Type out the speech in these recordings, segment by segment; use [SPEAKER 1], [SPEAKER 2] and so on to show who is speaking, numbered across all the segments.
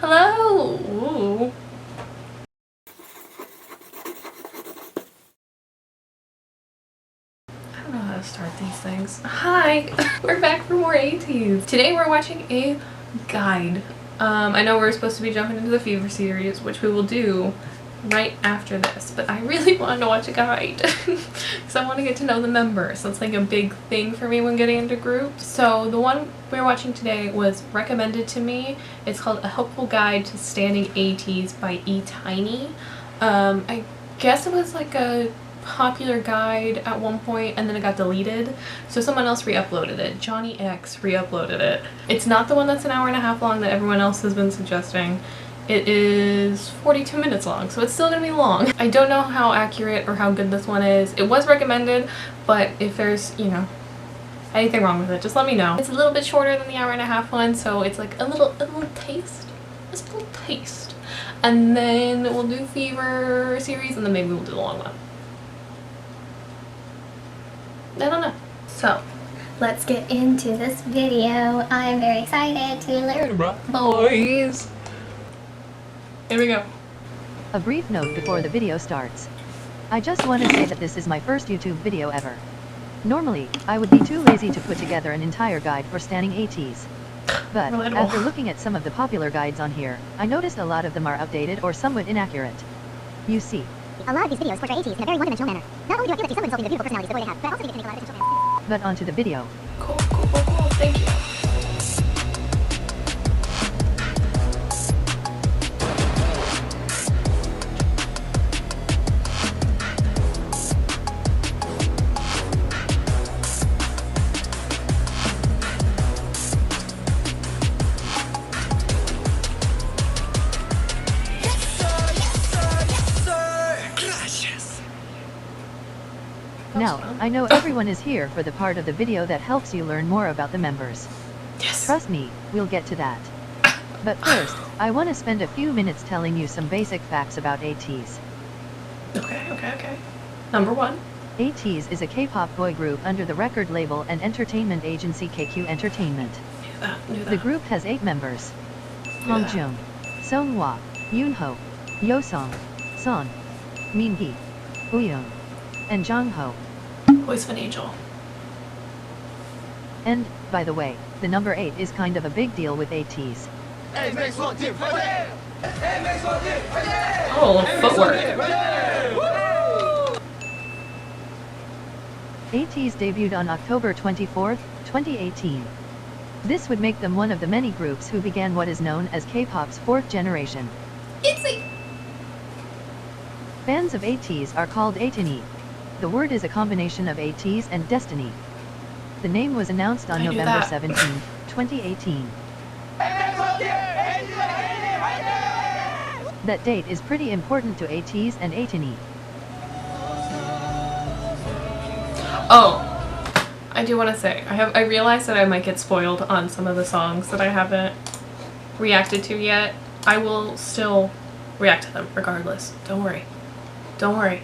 [SPEAKER 1] Hello! Ooh. I don't know how to start these things. Hi! We're back for more ateez. Today we're watching a guide. I know we're supposed to be jumping into the Fever series, which we will do right after this, but I really wanted to watch a guide because I want to get to know the members. That's like a big thing for me when getting into groups. So the one we're watching today was recommended to me. It's called A Helpful Guide to Standing ateez by ETINI. I guess it was like a popular guide at one point and then it got deleted, so someone else re-uploaded it. Johnny X re-uploaded it. It's not the one that's an hour and a half long that everyone else has been suggesting. It is 42 minutes long, so it's still gonna be long. I don't know how accurate or how good this one is. It was recommended, but if there's, you know, anything wrong with it, just let me know. It's a little bit shorter than the hour and a half one, so it's like a little taste. Just a little taste. And then we'll do Fever series, and then maybe we'll do the long one. I don't know. So,
[SPEAKER 2] let's get into this video. I'm very excited to learn.
[SPEAKER 1] Boys. Here we go.
[SPEAKER 3] A brief note before the video starts. I just want to say that this is my first YouTube video ever. Normally, I would be too lazy to put together an entire guide for standing ateez. But, after looking at some of the popular guides on here, I noticed a lot of them are outdated or somewhat inaccurate. You see,
[SPEAKER 2] a lot of these videos portray ateez in a very one-dimensional manner. Not only do I feel that someone insulting the beautiful personalities that they have, but I also think it can make a lot of potential fans.
[SPEAKER 3] But onto the video.
[SPEAKER 1] Cool. Thank you.
[SPEAKER 3] Now, I know everyone is here for the part of the video that helps you learn more about the members.
[SPEAKER 1] Yes.
[SPEAKER 3] Trust me, we'll get to that. But first, I want to spend a few minutes telling you some basic facts about ateez.
[SPEAKER 1] Okay. Number one.
[SPEAKER 3] ateez is a K-pop boy group under the record label and entertainment agency KQ Entertainment.
[SPEAKER 1] Knew that.
[SPEAKER 3] The group has 8 members. Hongjoong, Seonghwa, Yoonho, Yeosang, Son, Mingi, Uyeon, and Jongho.
[SPEAKER 1] Voice of an angel.
[SPEAKER 3] And, by the way, the number 8 is kind of a big deal with ateez.
[SPEAKER 1] Oh, footwork.
[SPEAKER 3] ateez debuted on October 24, 2018. This would make them one of the many groups who began what is known as K-pop's 4th generation. Fans of ateez are called ETINI. The word is a combination of ateez and destiny. The name was announced on November 17, 2018. That date is pretty important to ateez and ETINI.
[SPEAKER 1] Oh, I do want to say, I realized that I might get spoiled on some of the songs that I haven't reacted to yet. I will still react to them regardless. Don't worry. Don't worry.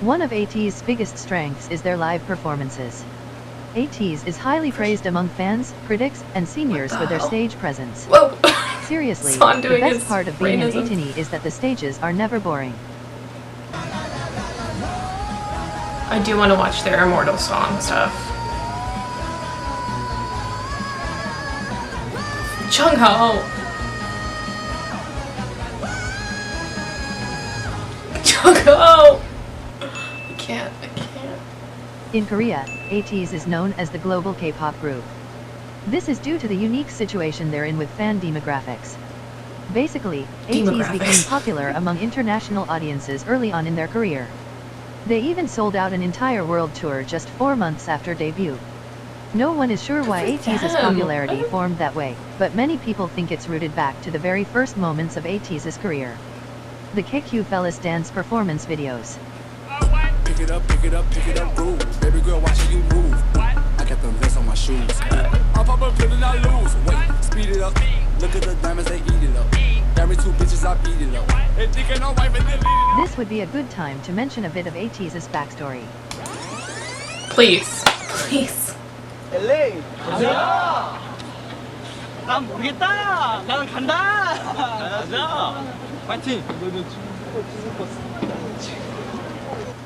[SPEAKER 3] One of ateez's biggest strengths is their live performances. ateez is highly praised among fans, critics, and seniors for their stage presence.
[SPEAKER 1] Whoa.
[SPEAKER 3] Seriously, the best part of being an ETINI is that the stages are never boring.
[SPEAKER 1] I do want to watch their Immortal Song stuff. Jongho! Jongho! I can't.
[SPEAKER 3] In Korea, ateez is known as the global K-pop group. This is due to the unique situation they're in with fan demographics. Basically, ateez became popular among international audiences early on in their career. They even sold out an entire world tour just 4 months after debut. No one is sure why ateez's popularity formed that way, but many people think it's rooted back to the very first moments of ateez's career. The KQ Fellas dance performance videos.
[SPEAKER 4] Pick it up, groove. Baby girl, watching you move. I got the lace on my shoes. I'll pop up till I lose. Wait, speed it up. Look at the diamonds, they eat it
[SPEAKER 3] This would be a good time to mention a bit of ateez's backstory.
[SPEAKER 1] Please. Please.
[SPEAKER 5] LA 가자. 난 모르겠다. 나는 간다. 가자. 파이팅.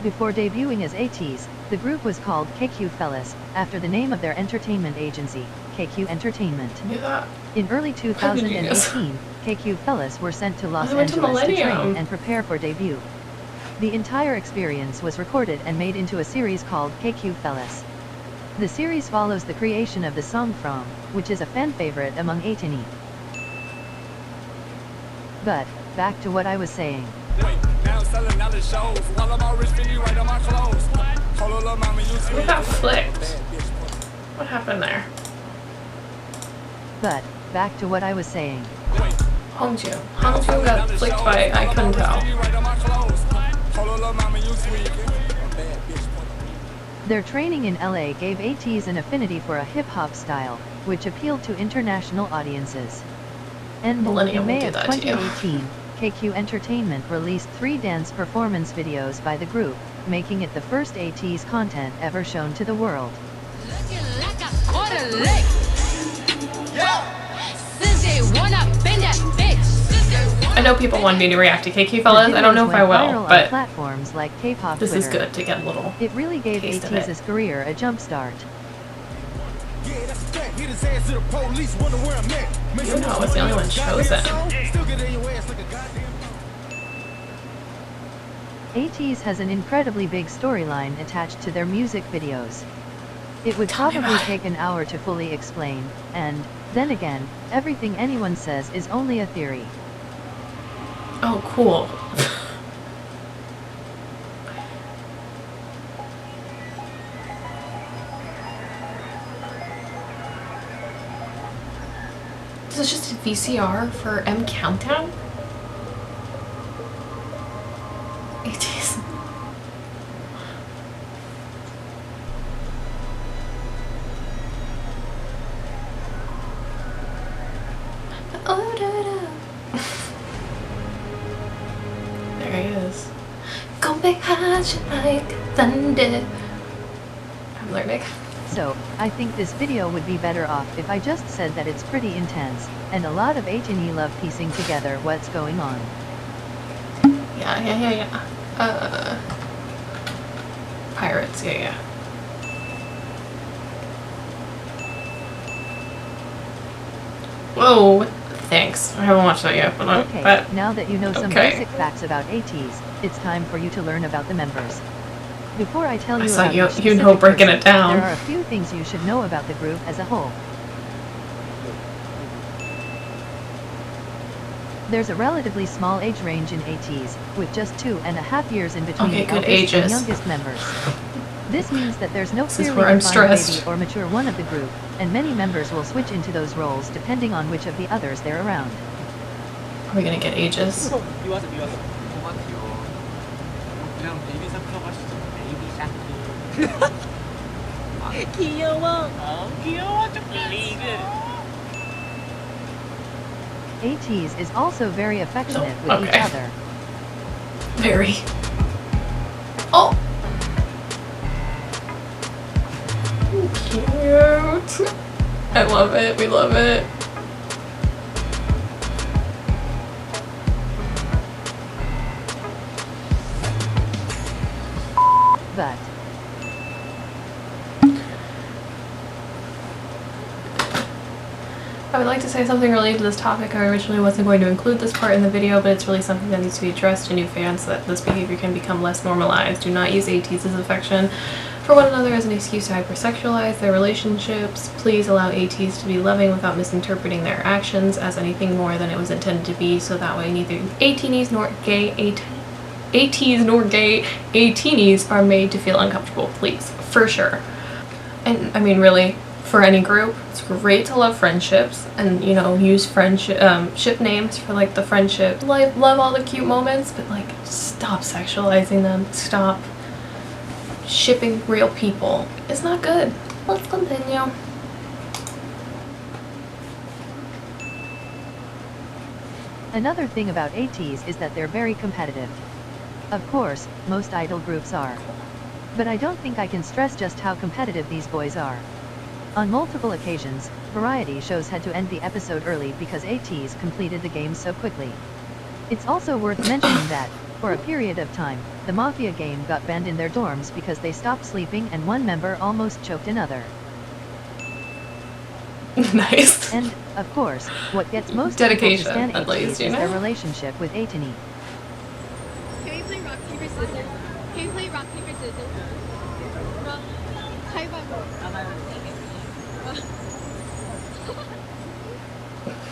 [SPEAKER 3] Before debuting as ateez, the group was called KQ Fellas, after the name of their entertainment agency, KQ Entertainment.
[SPEAKER 1] Yeah.
[SPEAKER 3] In early 2018, KQ Fellas were sent to Los
[SPEAKER 1] They went to
[SPEAKER 3] Angeles to train
[SPEAKER 1] Millennium.
[SPEAKER 3] and prepare for debut. The entire experience was recorded and made into a series called KQ Fellas. The series follows the creation of the song From, which is a fan favorite among ETINI. But, back to what I was saying.
[SPEAKER 1] We got flicked. What happened there?
[SPEAKER 3] But, back to what I was saying.
[SPEAKER 1] Hongju. Hongju got flicked by, I couldn't tell.
[SPEAKER 3] Their training in LA gave ateez an affinity for a hip-hop style, which appealed to international audiences. And
[SPEAKER 1] Millennium
[SPEAKER 3] in
[SPEAKER 1] will
[SPEAKER 3] May
[SPEAKER 1] do
[SPEAKER 3] of
[SPEAKER 1] that to you.
[SPEAKER 3] 2018, KQ Entertainment released 3 dance performance videos by the group, making it the first ateez content ever shown to the world.
[SPEAKER 6] Looking like a quarter lick. Since they wanna bend that bitch.
[SPEAKER 1] I know people want me to react to KQ
[SPEAKER 3] The
[SPEAKER 1] Fellas. I don't know
[SPEAKER 3] videos
[SPEAKER 1] if I
[SPEAKER 3] went viral
[SPEAKER 1] will,
[SPEAKER 3] on
[SPEAKER 1] but
[SPEAKER 3] platforms like K-pop
[SPEAKER 1] this is
[SPEAKER 3] Twitter.
[SPEAKER 1] good to get a little.
[SPEAKER 3] It really gave
[SPEAKER 1] taste of
[SPEAKER 3] ateez's
[SPEAKER 1] it.
[SPEAKER 3] career a jump start.
[SPEAKER 1] You know, I was the only one chosen.
[SPEAKER 3] ateez has an incredibly big storyline attached to their music videos. It would
[SPEAKER 1] Tell me
[SPEAKER 3] probably
[SPEAKER 1] about it.
[SPEAKER 3] take an hour to fully explain, and, then again, everything anyone says is only a theory.
[SPEAKER 1] Oh, cool. This is just a VCR for M Countdown? It is. Oh, da, da. There he is. Go back high like thunder. I'm learning.
[SPEAKER 3] So, I think this video would be better off if I just said that it's pretty intense, and a lot of ETINI love piecing together what's going on.
[SPEAKER 1] Yeah. Pirates, yeah. Whoa, thanks. I haven't watched that yet, but
[SPEAKER 3] Okay, now that you know some
[SPEAKER 1] okay.
[SPEAKER 3] basic facts about ateez, it's time for you to learn about the members. Before I tell
[SPEAKER 1] I
[SPEAKER 3] you
[SPEAKER 1] saw
[SPEAKER 3] about
[SPEAKER 1] you-
[SPEAKER 3] each
[SPEAKER 1] you know
[SPEAKER 3] specific
[SPEAKER 1] breaking
[SPEAKER 3] person,
[SPEAKER 1] it down.
[SPEAKER 3] there are a few things you should know about the group as a whole. There's a relatively small age range in ateez, with just 2.5 years in between
[SPEAKER 1] Okay,
[SPEAKER 3] the
[SPEAKER 1] good
[SPEAKER 3] eldest and
[SPEAKER 1] ages.
[SPEAKER 3] youngest members. This means that there's no
[SPEAKER 1] This is
[SPEAKER 3] clearly
[SPEAKER 1] where I'm
[SPEAKER 3] defined
[SPEAKER 1] stressed.
[SPEAKER 3] baby or mature one of the group, and many members will switch into those roles depending on which of the others they're around.
[SPEAKER 1] Are we gonna get ages?
[SPEAKER 5] 미워서
[SPEAKER 7] 그냥 베이비 샤크라고 하시죠. 베이비 샤크.
[SPEAKER 5] 귀여워. 귀여워 리그.
[SPEAKER 3] ateez is also very affectionate with each
[SPEAKER 1] Okay.
[SPEAKER 3] other.
[SPEAKER 1] Very. Oh! Cute. I love it. We love it.
[SPEAKER 3] But
[SPEAKER 1] I would like to say something related to this topic. I originally wasn't going to include this part in the video, but it's really something that needs to be addressed to new fans so that this behavior can become less normalized. Do not use ateez's affection for one another as an excuse to hypersexualize their relationships. Please allow ateez to be loving without misinterpreting their actions as anything more than it was intended to be, so that way neither ateez nor gay ateenies are made to feel uncomfortable. Please, for sure. And I mean, really, for any group, it's great to love friendships and, you know, use friendship ship names for like the friendship. Love all the cute moments, but like stop sexualizing them. Stop shipping real people. It's not good. Let's continue.
[SPEAKER 3] Another thing about ateez is that they're very competitive. Of course, most idol groups are. But I don't think I can stress just how competitive these boys are. On multiple occasions, variety shows had to end the episode early because ateez completed the game so quickly. It's also worth mentioning that, for a period of time, the Mafia game got banned in their dorms because they stopped sleeping and one member almost choked another.
[SPEAKER 1] Nice.
[SPEAKER 3] And, of course, what gets most people to
[SPEAKER 1] Dedication,
[SPEAKER 3] stand
[SPEAKER 1] at
[SPEAKER 3] ateez
[SPEAKER 1] least, you
[SPEAKER 3] is their
[SPEAKER 1] know?
[SPEAKER 3] relationship with ETINI.
[SPEAKER 8] Can we play rock, paper, scissors? Can we play rock, paper, scissors? Rock,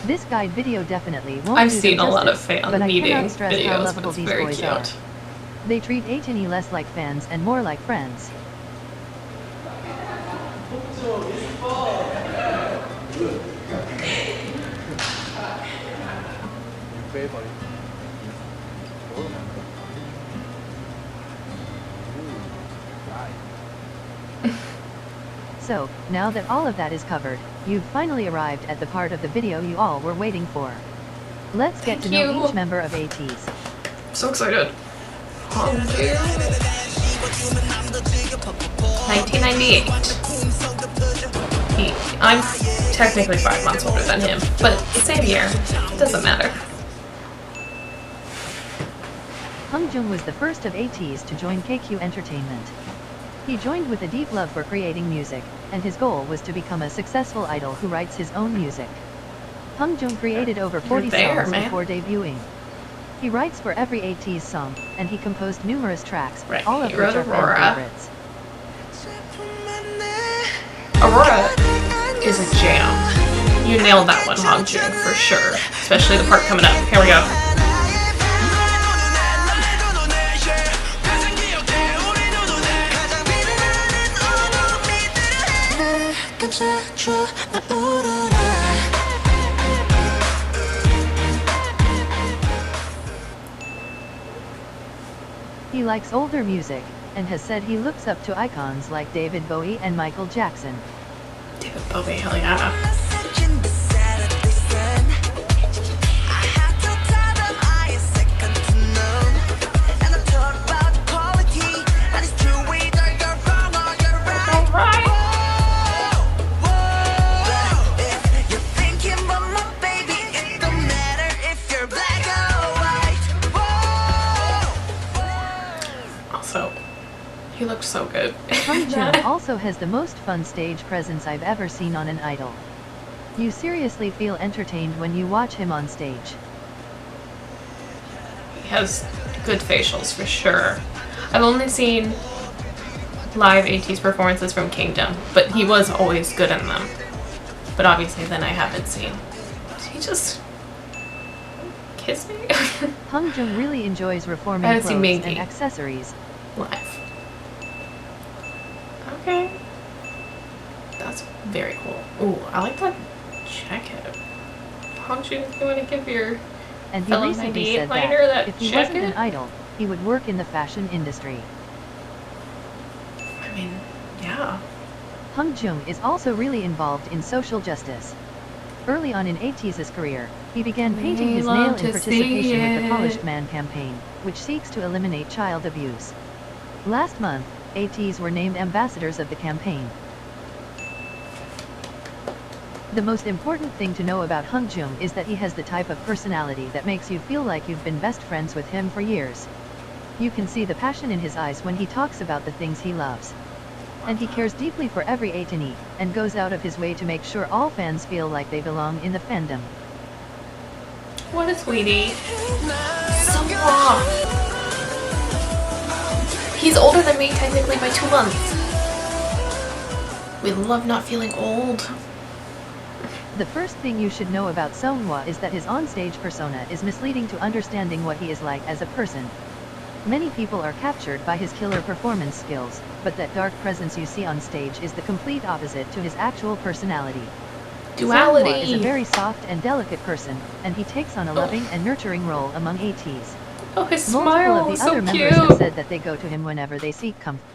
[SPEAKER 3] This guide video definitely won't
[SPEAKER 1] I've
[SPEAKER 3] do them
[SPEAKER 1] seen a lot of
[SPEAKER 3] justice,
[SPEAKER 1] fan
[SPEAKER 3] but I
[SPEAKER 1] meeting
[SPEAKER 3] cannot stress how
[SPEAKER 1] videos, but
[SPEAKER 3] lovable
[SPEAKER 1] it's
[SPEAKER 3] these
[SPEAKER 1] very
[SPEAKER 3] boys
[SPEAKER 1] cute.
[SPEAKER 3] are. They treat ETINI less like fans and more like friends. So, now that all of that is covered, you've finally arrived at the part of the video you all were waiting for. Let's get
[SPEAKER 1] Thank
[SPEAKER 3] to know
[SPEAKER 1] you.
[SPEAKER 3] each member of ateez.
[SPEAKER 1] So excited. 1998. I'm technically 5 months older than him, but same year. Doesn't matter.
[SPEAKER 3] Hungjung was the first of ateez to join KQ Entertainment. He joined with a deep love for creating music, and his goal was to become a successful idol who writes his own music. Hungjung created over 40 songs before debuting. He writes for every ateez song, and he composed numerous tracks,
[SPEAKER 1] Right,
[SPEAKER 3] all of
[SPEAKER 1] he
[SPEAKER 3] which
[SPEAKER 1] wrote
[SPEAKER 3] are fan
[SPEAKER 1] Aurora.
[SPEAKER 3] favorites.
[SPEAKER 1] Aurora is a jam. You nailed that one, Hongjun, for sure. Especially the part coming up. Here we go.
[SPEAKER 3] He likes older music, and has said he looks up to icons like David Bowie and Michael Jackson.
[SPEAKER 1] David Bowie, hell yeah. Also, he looks so good.
[SPEAKER 3] Hungjun also has the most fun stage presence I've ever seen on an idol. You seriously feel entertained when you watch him on stage.
[SPEAKER 1] He has good facials for sure. I've only seen live ateez performances from Kingdom, but he was always good in them. But obviously then I haven't seen. Did he just kiss me?
[SPEAKER 3] Hungjun really enjoys reforming
[SPEAKER 1] I haven't seen
[SPEAKER 3] clothes
[SPEAKER 1] Minky.
[SPEAKER 3] and accessories.
[SPEAKER 1] Live. Okay. That's very cool. Ooh, I like that jacket. Hongjun, if you want to give your
[SPEAKER 3] And he
[SPEAKER 1] fellow
[SPEAKER 3] recently
[SPEAKER 1] 98
[SPEAKER 3] said
[SPEAKER 1] liner
[SPEAKER 3] that, if he wasn't an
[SPEAKER 1] jacket?
[SPEAKER 3] idol, he would work in the fashion industry.
[SPEAKER 1] I mean, yeah.
[SPEAKER 3] Hungjun is also really involved in social justice. Early on in ateez's career, he began painting
[SPEAKER 1] We
[SPEAKER 3] his
[SPEAKER 1] love
[SPEAKER 3] nail in
[SPEAKER 1] to see
[SPEAKER 3] participation with the
[SPEAKER 1] it.
[SPEAKER 3] Polished Man campaign, which seeks to eliminate child abuse. Last month, ateez were named ambassadors of the campaign. The most important thing to know about Hungjun is that he has the type of personality that makes you feel like you've been best friends with him for years. You can see the passion in his eyes when he talks about the things he loves. And he cares deeply for every ETINI, and goes out of his way to make sure all fans feel like they belong in the fandom.
[SPEAKER 1] What a sweetie. So long. He's older than me technically by 2 months. We love not feeling old.
[SPEAKER 3] The first thing you should know about Seonghwa is that his onstage persona is misleading to understanding what he is like as a person. Many people are captured by his killer performance skills, but that dark presence you see on stage is the complete opposite to his actual personality.
[SPEAKER 1] Duality.
[SPEAKER 3] Seonghwa is a very soft and delicate person, and he takes on a loving and nurturing role among ateez.
[SPEAKER 1] Oh, his
[SPEAKER 3] Multiple
[SPEAKER 1] smile
[SPEAKER 3] of the
[SPEAKER 1] is
[SPEAKER 3] other
[SPEAKER 1] so
[SPEAKER 3] members have
[SPEAKER 1] cute.
[SPEAKER 3] said that they go to him whenever they seek comfort.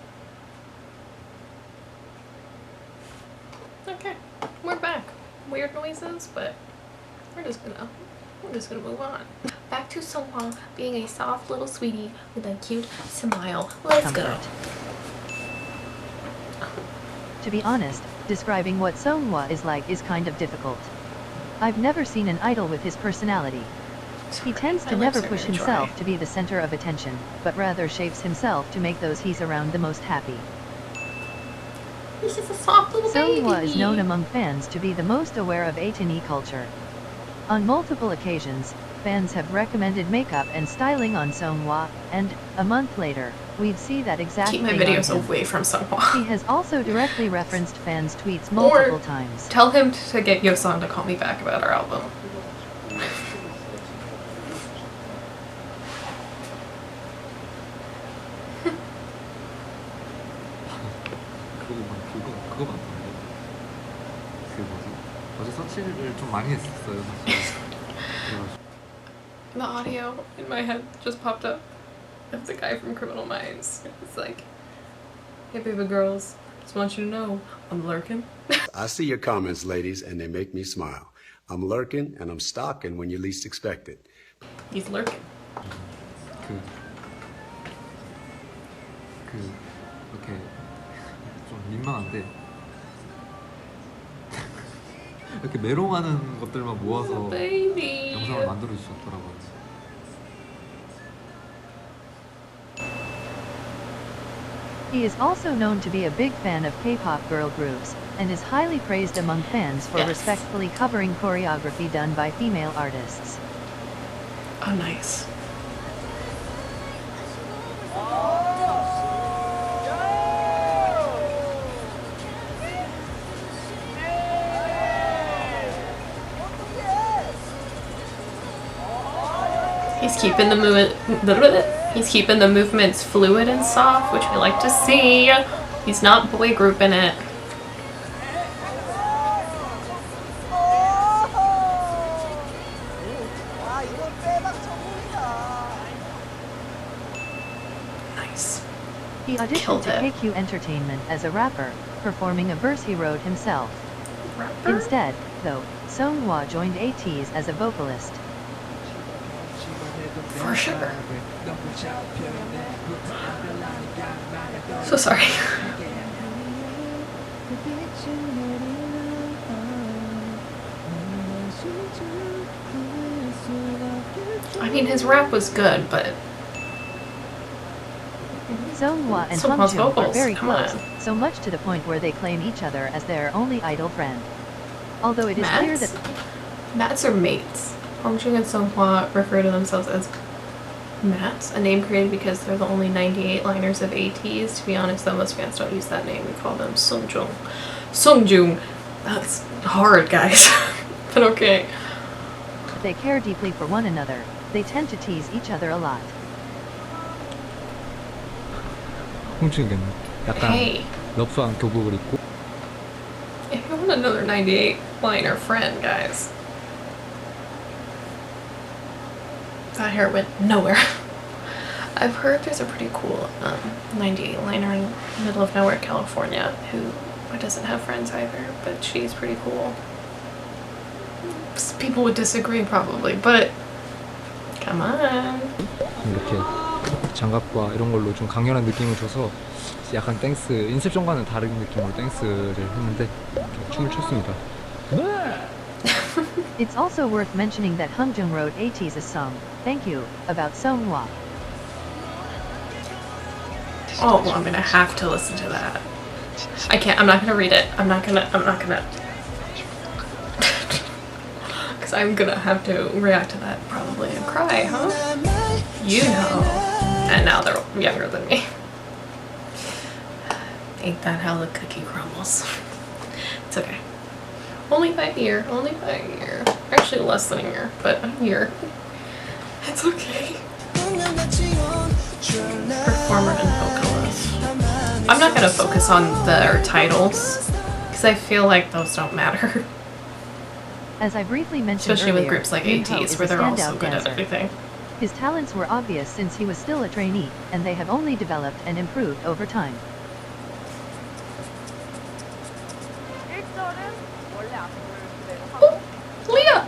[SPEAKER 1] Okay, we're back. Weird noises, but we're just gonna We're just gonna move on. Back to Songhwa being a soft little sweetie with a cute smile. Let's go.
[SPEAKER 3] To be honest, describing what Songhwa is like is kind of difficult. I've never seen an idol with his personality. He tends to never push himself to be the center of attention, but rather shapes himself to make those he's around the most happy.
[SPEAKER 1] He's just a soft little baby.
[SPEAKER 3] Songhwa is known among fans to be the most aware of ETINI culture. On multiple occasions, fans have recommended makeup and styling on Songhwa, and, a month later, we'd see that exact
[SPEAKER 1] Keep my
[SPEAKER 3] thing
[SPEAKER 1] videos
[SPEAKER 3] on him.
[SPEAKER 1] away from Songhwa.
[SPEAKER 3] He has also directly referenced fans' tweets multiple times.
[SPEAKER 1] Tell him to get Yeosang to call me back about our album.
[SPEAKER 9] 그거 많던데. 그 뭐지? 어제 서치를 좀 많이 했었어요, 사실.
[SPEAKER 1] The audio in my head just popped up of the guy from Criminal Minds. It's like, hey baby girls, just want you to know, I'm lurking.
[SPEAKER 10] I see your comments, ladies, and they make me smile. I'm lurking and I'm stalking when you least expect it.
[SPEAKER 1] He's lurking.
[SPEAKER 9] 이렇게 좀 민망한데 이렇게 메롱하는 것들만 모아서
[SPEAKER 1] Baby.
[SPEAKER 9] 영상을 만들어 주셨더라고요.
[SPEAKER 3] He is also known to be a big fan of K-pop girl groups, and is highly praised among fans for respectfully covering choreography done by female artists.
[SPEAKER 1] Oh, nice. He's keeping the movements fluid and soft, which we like to see. He's not boy grouping it. Nice.
[SPEAKER 3] He auditioned to KQ Entertainment as a rapper, performing a verse he wrote himself.
[SPEAKER 1] Rapper?
[SPEAKER 3] Instead, though, Songhwa joined ateez as a vocalist.
[SPEAKER 1] For sure. So sorry. I mean, his rap was good, but
[SPEAKER 3] Songhwa and
[SPEAKER 1] Songhwa's
[SPEAKER 3] Hamjung are
[SPEAKER 1] vocals,
[SPEAKER 3] very
[SPEAKER 1] come
[SPEAKER 3] close,
[SPEAKER 1] on.
[SPEAKER 3] so much to the point where they claim each other as their only idol friend. Although it is clear that
[SPEAKER 1] Mats are mates. Hamjung and Songhwa refer to themselves as Mats, a name created because they're the only 98 liners of ateez. To be honest, though, most fans don't use that name. We call them Songjung. Songjung. That's hard, guys. But okay.
[SPEAKER 3] they care deeply for one another, they tend to tease each other a lot.
[SPEAKER 9] 홍준이겠네. 약간
[SPEAKER 1] Hey,
[SPEAKER 9] 러프한 교복을 입고.
[SPEAKER 1] if you want another 98 liner friend, guys. That hair went nowhere. I've heard there's a pretty cool 98 liner in the middle of nowhere, California, who doesn't have friends either, but she's pretty cool. People would disagree probably, but come on.
[SPEAKER 9] 이렇게 장갑과 이런 걸로 좀 강렬한 느낌을 줘서 약간 댄스, 인셉션과는 다른 느낌으로 댄스를 했는데 춤을 췄습니다.
[SPEAKER 3] It's also worth mentioning that Hamjung wrote ateez a song, Thank You, about Songhwa.
[SPEAKER 1] Oh, well, I'm gonna have to listen to that. I can't, I'm not gonna read it. I'm not gonna. Because I'm gonna have to react to that probably and cry, huh? You know. And now they're younger than me. Ain't that how the cookie crumbles? It's okay. Only by a year, only by a year. Actually less than a year, but a year. It's okay. Performer and vocalist. I'm not gonna focus on their titles, because I feel like those don't matter.
[SPEAKER 3] As I briefly mentioned
[SPEAKER 1] Especially
[SPEAKER 3] earlier,
[SPEAKER 1] with groups like
[SPEAKER 3] Minho
[SPEAKER 1] ateez,
[SPEAKER 3] is
[SPEAKER 1] where
[SPEAKER 3] a
[SPEAKER 1] they're all so
[SPEAKER 3] standout
[SPEAKER 1] good at
[SPEAKER 3] dancer.
[SPEAKER 1] everything.
[SPEAKER 3] His talents were obvious since he was still a trainee, and they have only developed and improved over time.
[SPEAKER 1] Oh, Leah!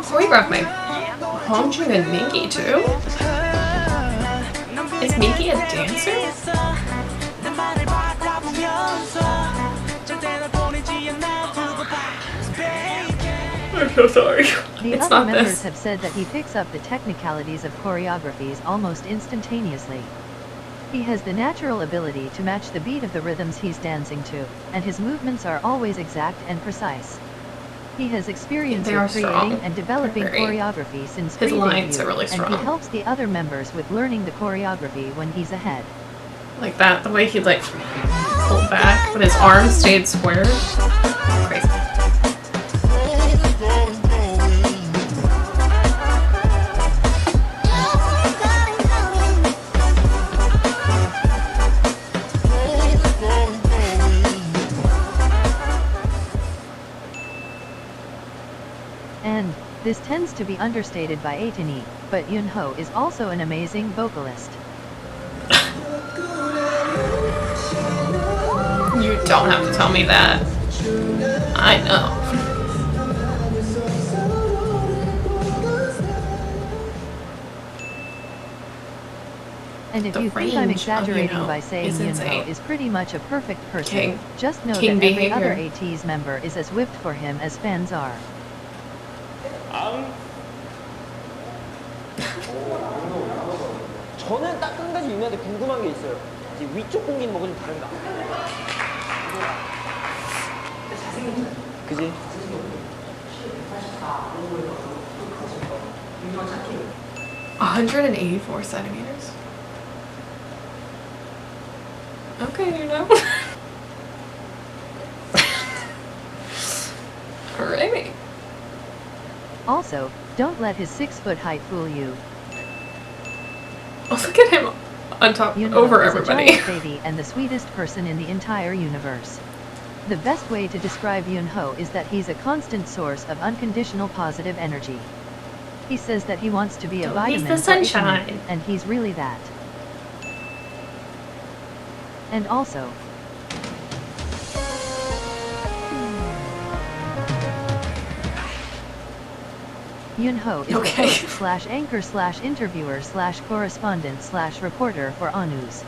[SPEAKER 1] Choreographed my Hongjoong and Minky too? Is Minky a dancer? I'm so sorry.
[SPEAKER 3] The
[SPEAKER 1] It's
[SPEAKER 3] other
[SPEAKER 1] not
[SPEAKER 3] members
[SPEAKER 1] this.
[SPEAKER 3] have said that he picks up the technicalities of choreographies almost instantaneously. He has the natural ability to match the beat of the rhythms he's dancing to, and his movements are always exact and precise. He has experience
[SPEAKER 1] They are
[SPEAKER 3] with creating
[SPEAKER 1] strong.
[SPEAKER 3] and developing
[SPEAKER 1] Very.
[SPEAKER 3] choreography since
[SPEAKER 1] His lines
[SPEAKER 3] pre-debut,
[SPEAKER 1] are really
[SPEAKER 3] and he
[SPEAKER 1] strong.
[SPEAKER 3] helps the other members with learning the choreography when he's ahead.
[SPEAKER 1] Like that, the way he like pulled back, but his arms stayed square. Crazy.
[SPEAKER 3] And this tends to be understated by ETINI, but Yunho is also an amazing vocalist.
[SPEAKER 1] You don't have to tell me that. I know.
[SPEAKER 3] And if
[SPEAKER 1] The
[SPEAKER 3] you think I'm
[SPEAKER 1] range of
[SPEAKER 3] exaggerating
[SPEAKER 1] Yunho
[SPEAKER 3] by saying
[SPEAKER 1] is insane.
[SPEAKER 3] Yunho is pretty much a perfect person,
[SPEAKER 1] King.
[SPEAKER 3] just know
[SPEAKER 1] King
[SPEAKER 3] that every other
[SPEAKER 1] behavior.
[SPEAKER 3] ateez member is as whipped for him as fans are.
[SPEAKER 5] 저는 딱 한 가지 유미한테 궁금한 게 있어요. 이제 위쪽 공기는 뭐가 좀 다른가? 그지?
[SPEAKER 1] 184 centimeters. Okay, you know. Alrighty.
[SPEAKER 3] Also, don't let his 6-foot height fool you.
[SPEAKER 1] Oh, look at him on top,
[SPEAKER 3] Yunho
[SPEAKER 1] over
[SPEAKER 3] is a
[SPEAKER 1] everybody.
[SPEAKER 3] giant baby and the sweetest person in the entire universe. The best way to describe Yunho is that he's a constant source of unconditional positive energy. He says that he wants to be a
[SPEAKER 1] Oh,
[SPEAKER 3] vitamin
[SPEAKER 1] he's the
[SPEAKER 3] for ETINI,
[SPEAKER 1] sunshine.
[SPEAKER 3] and he's really that. And also, Yunho is
[SPEAKER 1] Okay.
[SPEAKER 3] the host slash anchor slash interviewer slash correspondent slash reporter for ateez.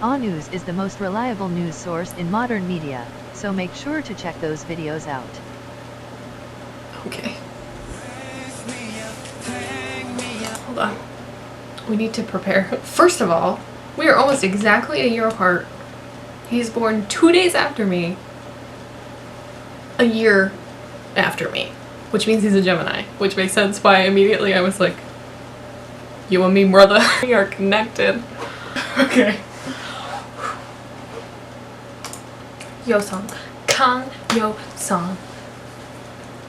[SPEAKER 3] ateez is the most reliable news source in modern media, so make sure to check those videos out.
[SPEAKER 1] Okay. Hold on. We need to prepare. First of all, we are almost exactly a year apart. He's born 2 days after me. A year after me. Which means he's a Gemini. Which makes sense why immediately I was like, you and me, brother. We are connected. Okay. Yeosang. Kang Yeosang.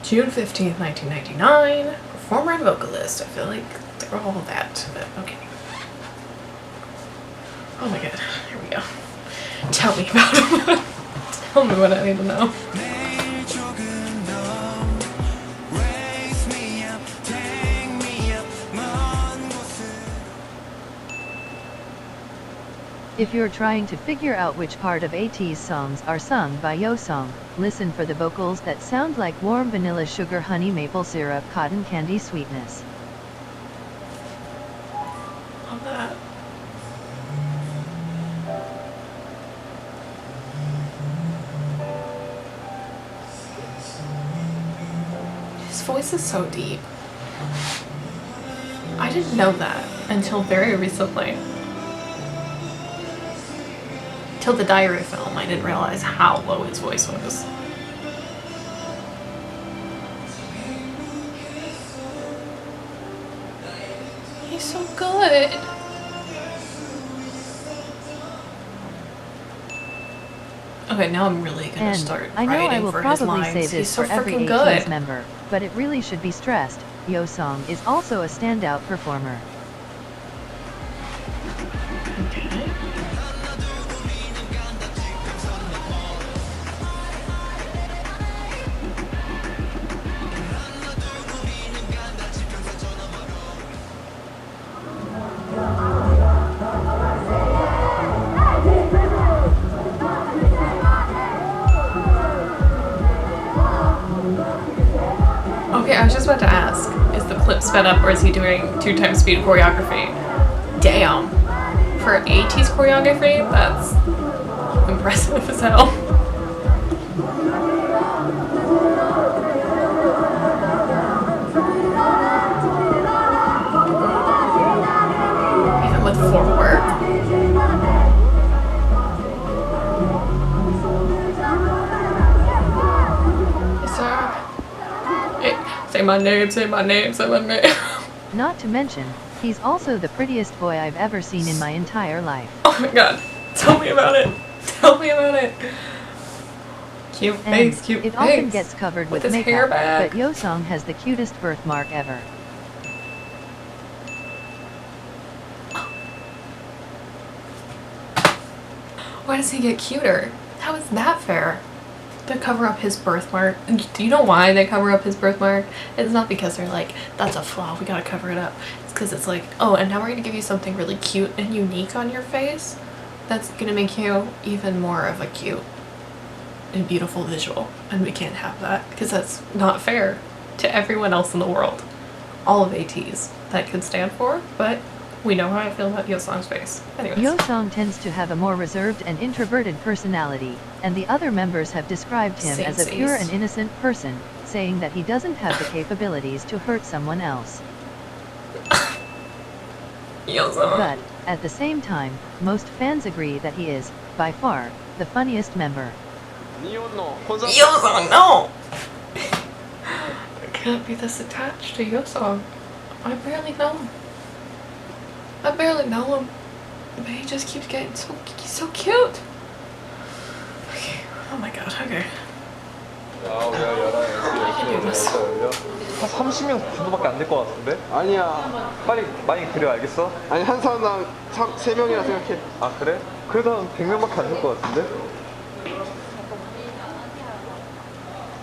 [SPEAKER 1] June 15th, 1999. Performer and vocalist. I feel like they're all that, but okay. Oh my god. Here we go. Tell me about him. Tell me what I need to know.
[SPEAKER 3] If you're trying to figure out which part of ateez songs are sung by Yeosang, listen for the vocals that sound like warm vanilla sugar honey maple syrup cotton candy sweetness.
[SPEAKER 1] Love that. His voice is so deep. I didn't know that until very recently. Till the Diary film, I didn't realize how low his voice was. He's so good. Okay, now I'm really gonna
[SPEAKER 3] And
[SPEAKER 1] start
[SPEAKER 3] I know
[SPEAKER 1] writing
[SPEAKER 3] I will
[SPEAKER 1] for his
[SPEAKER 3] probably
[SPEAKER 1] lines.
[SPEAKER 3] say
[SPEAKER 1] He's
[SPEAKER 3] this
[SPEAKER 1] so
[SPEAKER 3] for every
[SPEAKER 1] freaking
[SPEAKER 3] ateez
[SPEAKER 1] good.
[SPEAKER 3] member, but it really should be stressed, Yeosang is also a standout performer.
[SPEAKER 1] Okay. I was just about to ask, is the clip sped up or is he doing 2 times speed choreography? Damn. For ateez choreography, that's impressive as hell. Even with footwork. Say my name, say my name, say my name.
[SPEAKER 3] Not to mention, he's also the prettiest boy I've ever seen in my entire life.
[SPEAKER 1] Oh my god. Tell me about it. Tell me about it. Cute face, cute
[SPEAKER 3] it
[SPEAKER 1] face.
[SPEAKER 3] often gets covered with
[SPEAKER 1] his hair
[SPEAKER 3] makeup,
[SPEAKER 1] back.
[SPEAKER 3] but Yeosang has the cutest birthmark ever.
[SPEAKER 1] Why does he get cuter? How is that fair? To cover up his birthmark. Do you know why they cover up his birthmark? It's not because they're like, that's a flaw, we gotta cover it up. It's because it's like, oh, and now we're gonna give you something really cute and unique on your face that's gonna make you even more of a cute and beautiful visual. And we can't have that because that's not fair to everyone else in the world. All of ateez that could stand for, but we know how I feel about Yeosang's face. Anyways.
[SPEAKER 3] Yeosang tends to have a more reserved and introverted personality, and the other members have described him as a pure and innocent person, saying that he doesn't have the capabilities to hurt someone else.
[SPEAKER 1] Yeosang.
[SPEAKER 3] But, at the same time, most fans agree that he is, by far, the funniest member.
[SPEAKER 1] Yeosang, no! I can't be this attached to Yeosang. I barely know him. I barely know him, but he just keeps getting so cute. Okay. Oh my god. Okay. I can do this.
[SPEAKER 9] 한 30명 정도밖에 안 될 것 같은데?
[SPEAKER 11] 아니야.
[SPEAKER 9] 빨리 많이 그려 알겠어?
[SPEAKER 11] 아니 한 사람당 3명이라 생각해.
[SPEAKER 9] 아 그래? 그래도 한 100명밖에 안 될 것 같은데?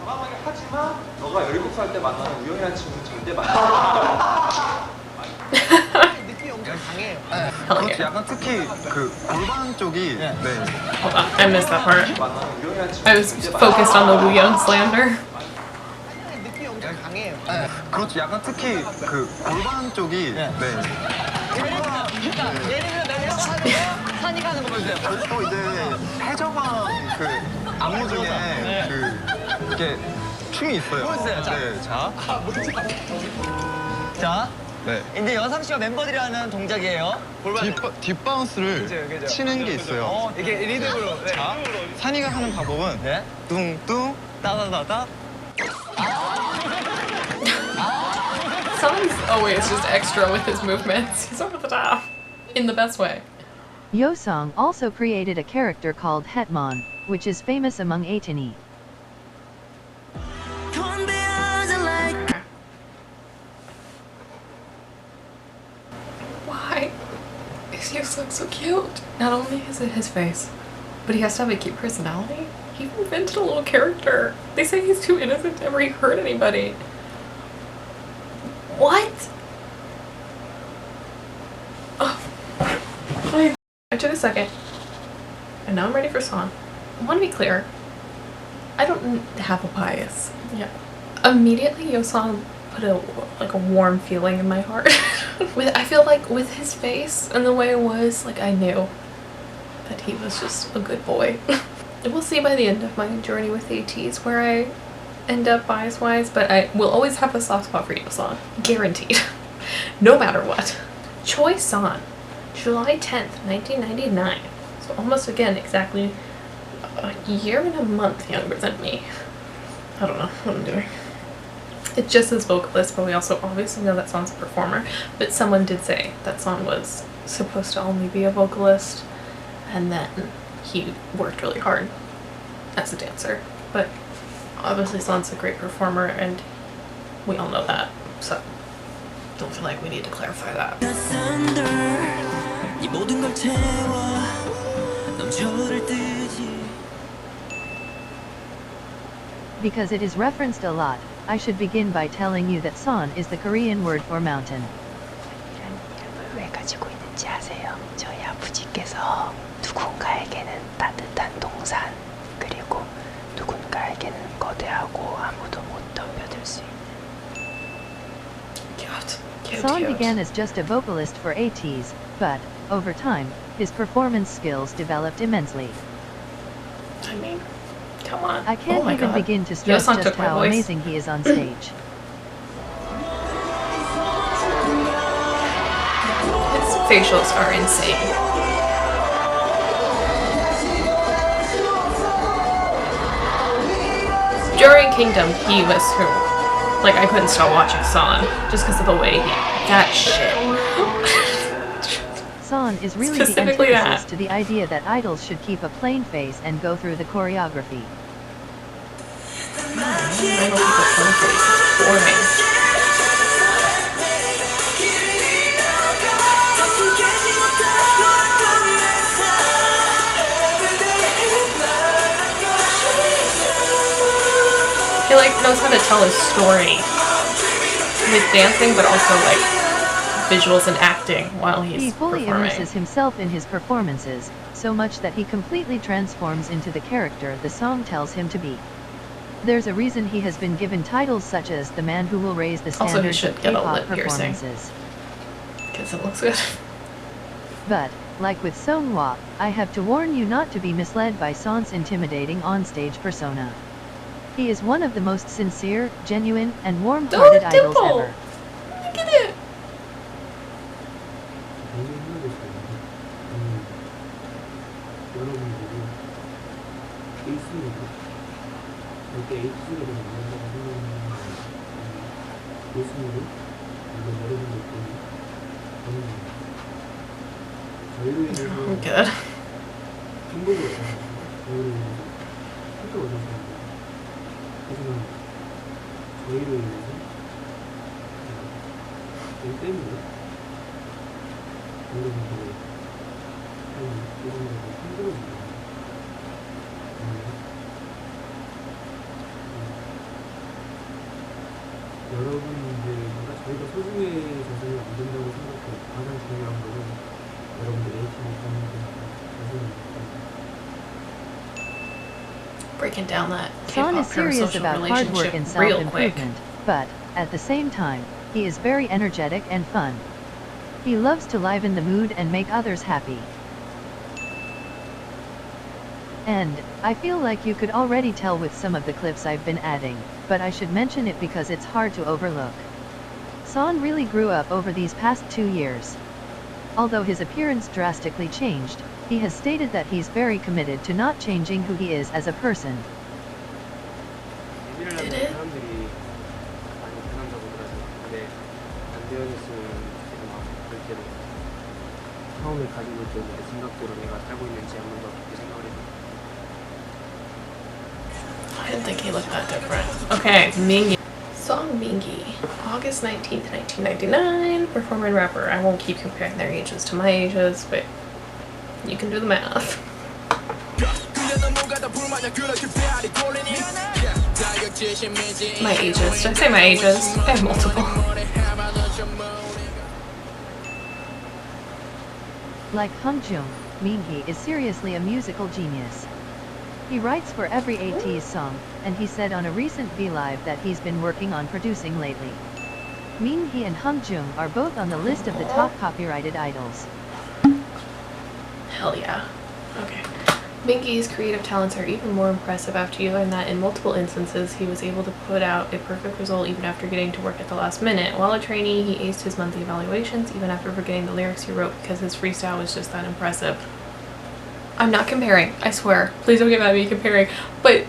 [SPEAKER 9] 과감하게 하지만 너가 17살 때 만나는 우영이라는 친구는 절대 만나지 마.
[SPEAKER 11] 느낌이 엄청 강해요.
[SPEAKER 1] 그렇지.
[SPEAKER 11] 약간 특히 그 골반 쪽이 네.
[SPEAKER 1] Hold on, I missed that part. I was focused on the Wooyoung slander.
[SPEAKER 11] 느낌이 엄청 강해요. 그렇지. 약간 특히 그 골반 쪽이 네. 예를 들면 산이 가는 거 보세요. 또 이제 해적왕 그 안무 중에 그 이렇게 춤이 있어요. 보여주세요. 네, 자. 자. 네. 이제 여상 씨와 멤버들이 하는 동작이에요. 뒷바운스를 그죠. 치는 게 있어요. 이게 리듬으로. 네. 자, 산이가 하는 방법은 네. 뚱뚱 따다다다.
[SPEAKER 1] Sun's always just extra with his movements. He's over the top. In the best way.
[SPEAKER 3] Yeosang also created a character called Hetman, which is famous among ETINI.
[SPEAKER 1] Why is Yeosang so cute? Not only is it his face, but he has to have a cute personality. He invented a little character. They say he's too innocent to ever hurt anybody. What? Oh. I took a second, and now I'm ready for Son. I want to be clear. I don't have a bias. Yeah. Immediately, Yeosang put a warm feeling in my heart. I feel like with his face and the way it was, like I knew that he was just a good boy. We'll see by the end of my journey with ateez where I end up bias-wise, but I will always have a soft spot for Yeosang. Guaranteed. No matter what. Choi San, July 10th, 1999. So almost again, exactly a year and a month younger than me. I don't know what I'm doing. It's just his vocalist, but we also obviously know that Son's a performer. But someone did say that Son was supposed to only be a vocalist, and then he worked really hard as a dancer. But obviously Son's a great performer, and we all know that. So don't feel like we need to clarify that.
[SPEAKER 3] Because it is referenced a lot, I should begin by telling you that Son is the Korean word for mountain.
[SPEAKER 12] 왜 가지고 있는지 아세요? 저희 아버지께서 누군가에게는 따뜻한 동산, 그리고 누군가에게는 거대하고 아무도 못 덤벼들 수 있는
[SPEAKER 3] Son
[SPEAKER 1] cute.
[SPEAKER 3] began as just a vocalist for ateez, but, over time, his performance skills developed immensely.
[SPEAKER 1] I mean, come on.
[SPEAKER 3] I can't
[SPEAKER 1] oh my
[SPEAKER 3] even
[SPEAKER 1] God.
[SPEAKER 3] begin to stress
[SPEAKER 1] Yeosang
[SPEAKER 3] just
[SPEAKER 1] took my
[SPEAKER 3] how
[SPEAKER 1] voice.
[SPEAKER 3] amazing he is on stage.
[SPEAKER 1] His facials are insane. During Kingdom, he was who, like, I couldn't stop watching Son just because of the way that shit.
[SPEAKER 3] Son is really the
[SPEAKER 1] Specifically
[SPEAKER 3] antithesis
[SPEAKER 1] that.
[SPEAKER 3] to the idea that idols should keep a plain face and go through the choreography.
[SPEAKER 1] I don't keep a plain face. It's boring. He like knows how to tell his story with dancing, but also like visuals and acting while he's
[SPEAKER 3] He fully
[SPEAKER 1] performing.
[SPEAKER 3] immerses himself in his performances, so much that he completely transforms into the character the song tells him to be. There's a reason he has been given titles such as the man who will raise the
[SPEAKER 1] Also, he
[SPEAKER 3] standards
[SPEAKER 1] should
[SPEAKER 3] of
[SPEAKER 1] get a
[SPEAKER 3] K-pop
[SPEAKER 1] lip piercing.
[SPEAKER 3] performances.
[SPEAKER 1] Because it looks good.
[SPEAKER 3] But, like with Seonghwa, I have to warn you not to be misled by Son's intimidating onstage persona. He is one of the most sincere, genuine, and warm-hearted idols ever.
[SPEAKER 1] Look at it! I'm good.
[SPEAKER 13] 여러분들보다 저희가 소중해져서는 안 된다고 생각해요. 가장 중요한 거는 여러분들 에이티니
[SPEAKER 1] Breaking down that
[SPEAKER 3] Son is
[SPEAKER 1] K-pop
[SPEAKER 3] serious
[SPEAKER 1] parasocial
[SPEAKER 3] about hard work
[SPEAKER 1] relationship
[SPEAKER 3] and
[SPEAKER 1] real quick.
[SPEAKER 3] self-improvement, but, at the same time, he is very energetic and fun. He loves to liven the mood and make others happy. And, I feel like you could already tell with some of the clips I've been adding, but I should mention it because it's hard to overlook. Son really grew up over these past 2 years. Although his appearance drastically changed, he has stated that he's very committed to not changing who he is as a person.
[SPEAKER 13] 데뷔를 하면 사람들이 많이 편한다고 그러죠. 근데 안 되어졌으면 제가 막 절대로 처음에 가지고 있던 내 생각대로 내가 살고 있는지 한 번 더 그렇게 생각을 해요.
[SPEAKER 1] I didn't think he looked that different. Okay, Mingi. Song Mingi. August 19th, 1999. Performer and rapper. I won't keep comparing their ages to my ages, but you can do the math. My ages. Did I say my ages? I have multiple.
[SPEAKER 3] Like Hungjung, Mingi is seriously a musical genius. He writes for every ateez song, and he said on a recent V-Live that he's been working on producing lately. Mingi and Hungjung are both on the list of the top copyrighted idols.
[SPEAKER 1] Hell yeah. Okay. Mingi's creative talents are even more impressive after you learn that in multiple instances he was able to put out a perfect result even after getting to work at the last minute. While a trainee, he aced his monthly evaluations even after forgetting the lyrics he wrote because his freestyle was just that impressive. I'm not comparing, I swear. Please don't get mad at me comparing. But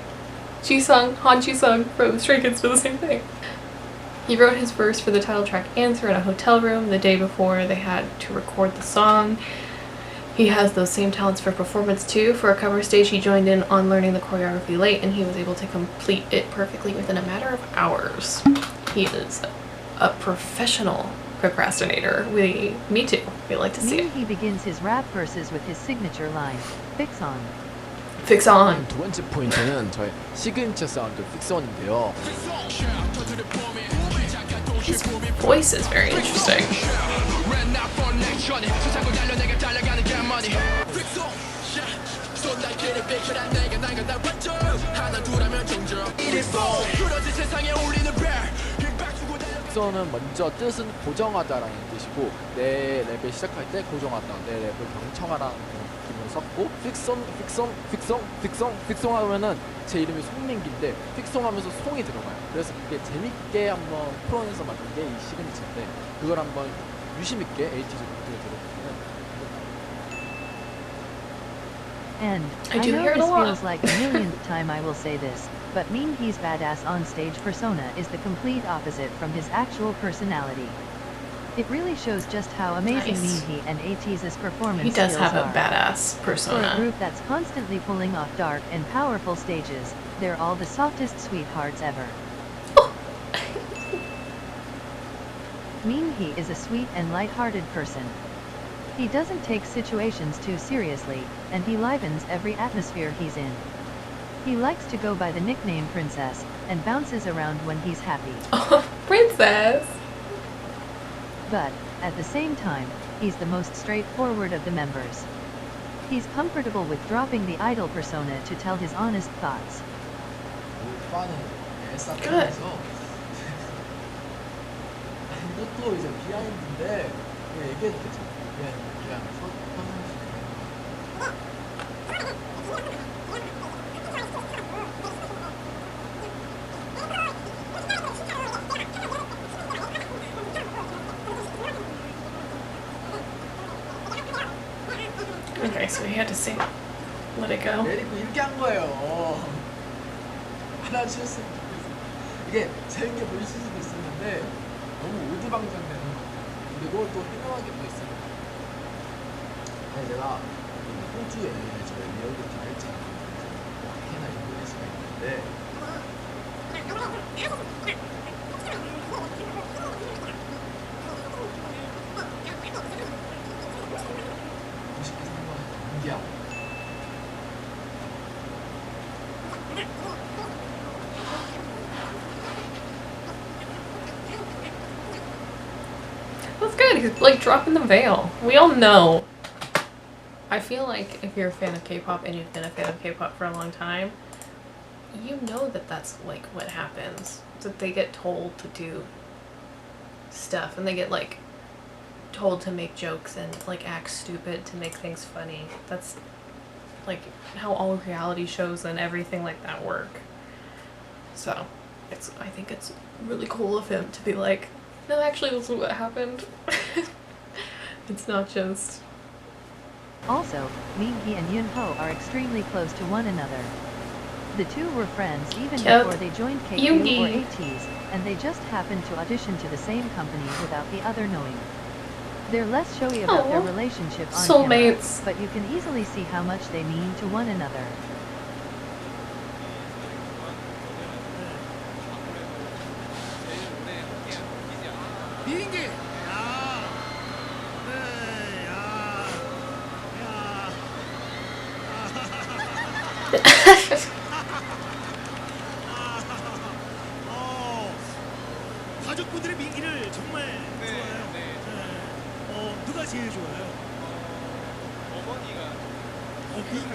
[SPEAKER 1] Yeosang, Han Yeosang from Stray Kids did the same thing. He wrote his verse for the title track Answer in a hotel room the day before they had to record the song. He has those same talents for performance too. For a cover stage, he joined in on learning the choreography late and he was able to complete it perfectly within a matter of hours. He is a professional procrastinator. Me too. We like to see it.
[SPEAKER 3] He begins his rap verses with his signature line, "Fix on."
[SPEAKER 1] Fix on.
[SPEAKER 14] 두 번째 포인트는 저의 시그니처 사운드 픽스온인데요.
[SPEAKER 1] His voice is very interesting.
[SPEAKER 14] 픽서는 먼저 뜻은 고정하다라는 뜻이고 내 랩을 시작할 때 고정하다, 내 랩을 경청하라는 느낌으로 썼고 픽송 하면은 제 이름이 송민기인데 픽송 하면서 송이 들어가요. 그래서 그게 재밌게 한번 풀어내서 만든 게 이 시그니처인데 그걸 한번 유심있게 에이티즈 곡들을 들어보면
[SPEAKER 3] And
[SPEAKER 1] I
[SPEAKER 3] I
[SPEAKER 1] do
[SPEAKER 3] know
[SPEAKER 1] hear it a
[SPEAKER 3] this
[SPEAKER 1] lot.
[SPEAKER 3] feels like the millionth time I will say this, but Minhee's badass on stage persona is the complete opposite from his actual personality. It really shows just how amazing
[SPEAKER 1] Nice.
[SPEAKER 3] Minhee and ateez's performance
[SPEAKER 1] He does
[SPEAKER 3] skills
[SPEAKER 1] have a
[SPEAKER 3] are.
[SPEAKER 1] badass
[SPEAKER 3] For a
[SPEAKER 1] persona.
[SPEAKER 3] group that's constantly pulling off dark and powerful stages, they're all the softest sweethearts ever. Minhee is a sweet and light-hearted person. He doesn't take situations too seriously, and he livens every atmosphere he's in. He likes to go by the nickname Princess, and bounces around when he's happy.
[SPEAKER 1] Princess!
[SPEAKER 3] But, at the same time, he's the most straightforward of the members. He's comfortable with dropping the idol persona to tell his honest thoughts.
[SPEAKER 14] Good. 이것도 이제 비하인드인데 얘기해도 되죠. 그냥
[SPEAKER 1] Okay, so he had to sing Let It Go.
[SPEAKER 14] 내리고 이렇게 한 거예요. 알아주셨으면 좋겠어요. 이게 재밌게 보실 수도 있었는데 너무 오두방정되는 거. 그리고 또 해명하게 또 있어요. 아니 제가 호주에 저희 리얼리티 했잖아요. 아케나 인도네시아가 있는데 멋있게 생각하는 연기야.
[SPEAKER 1] That's good. He's like dropping the veil. We all know. I feel like if you're a fan of K-pop and you've been a fan of K-pop for a long time, you know that that's like what happens. That they get told to do stuff and they get like told to make jokes and like act stupid to make things funny. That's like how all reality shows and everything like that work. So I think it's really cool of him to be like, no, actually this is what happened. It's not just...
[SPEAKER 3] Also, Minhee and Yunho are extremely close to one another. The two were friends even before they joined KQ or ateez, and they just happened to audition to the same company without the other knowing. They're less showy about their relationship on
[SPEAKER 1] Soulmates.
[SPEAKER 3] camera, but you can easily see how much they mean to one another.
[SPEAKER 7] 비행기. 가족분들의 민기를 정말 좋아해요. 누가 제일 좋아요? 어머니가. 민기를.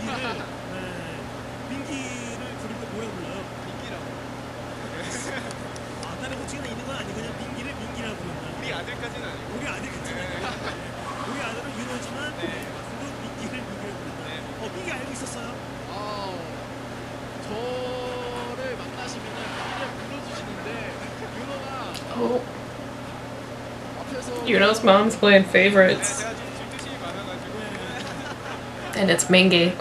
[SPEAKER 7] 민기를 부를 때 뭐라 불러요? 민기라고. 다른 호칭이 있는 건 아니고 그냥 민기를 민기라고 부른다. 우리 아들까지는 아니고. 우리 아들까지는 아니고. 우리 아들은 윤호지만 또 민기를 민기라고 부른다. 민기 알고 있었어요?
[SPEAKER 14] 저를 만나시면은 그냥 불러주시는데 윤호가
[SPEAKER 1] Oh. Yuno's mom's playing favorites. And it's Mingy.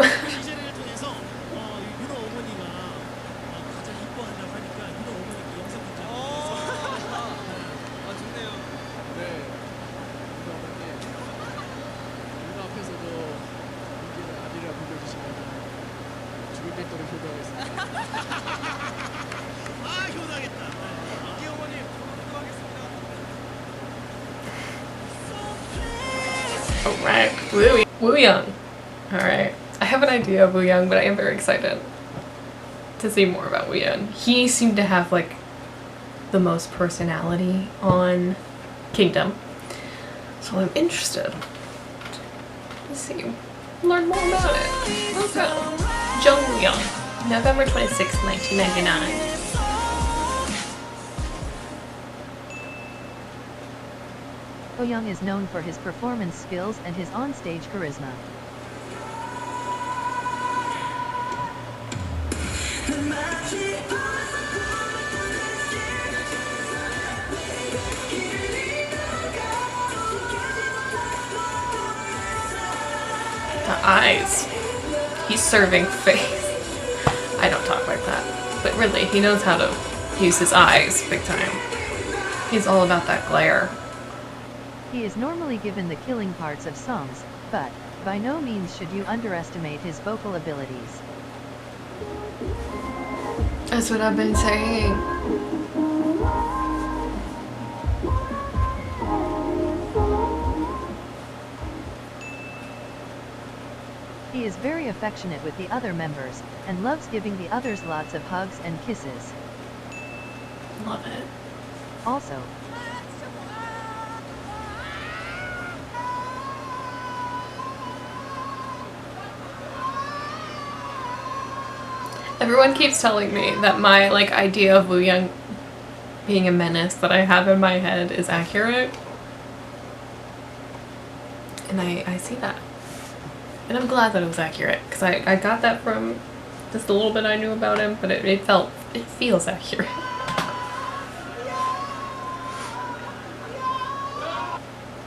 [SPEAKER 1] Alright, Wooyoung. Alright. I have an idea of Wooyoung, but I am very excited to see more about Wooyoung. He seemed to have like the most personality on Kingdom. So I'm interested. Let's see. Learn more about it. Let's go. Jung Wooyoung. November 26, 1999.
[SPEAKER 3] Yeosang is known for his performance skills and his on-stage charisma.
[SPEAKER 1] The eyes. He's serving face. I don't talk like that. But really, he knows how to use his eyes big time. He's all about that glare.
[SPEAKER 3] He is normally given the killing parts of songs, but by no means should you underestimate his vocal abilities.
[SPEAKER 1] That's what I've been saying.
[SPEAKER 3] He is very affectionate with the other members, and loves giving the others lots of hugs and kisses.
[SPEAKER 1] Love it.
[SPEAKER 3] Also,
[SPEAKER 1] everyone keeps telling me that my idea of Wooyoung being a menace that I have in my head is accurate. And I see that. And I'm glad that it was accurate, because I got that from just a little bit I knew about him, but it feels accurate.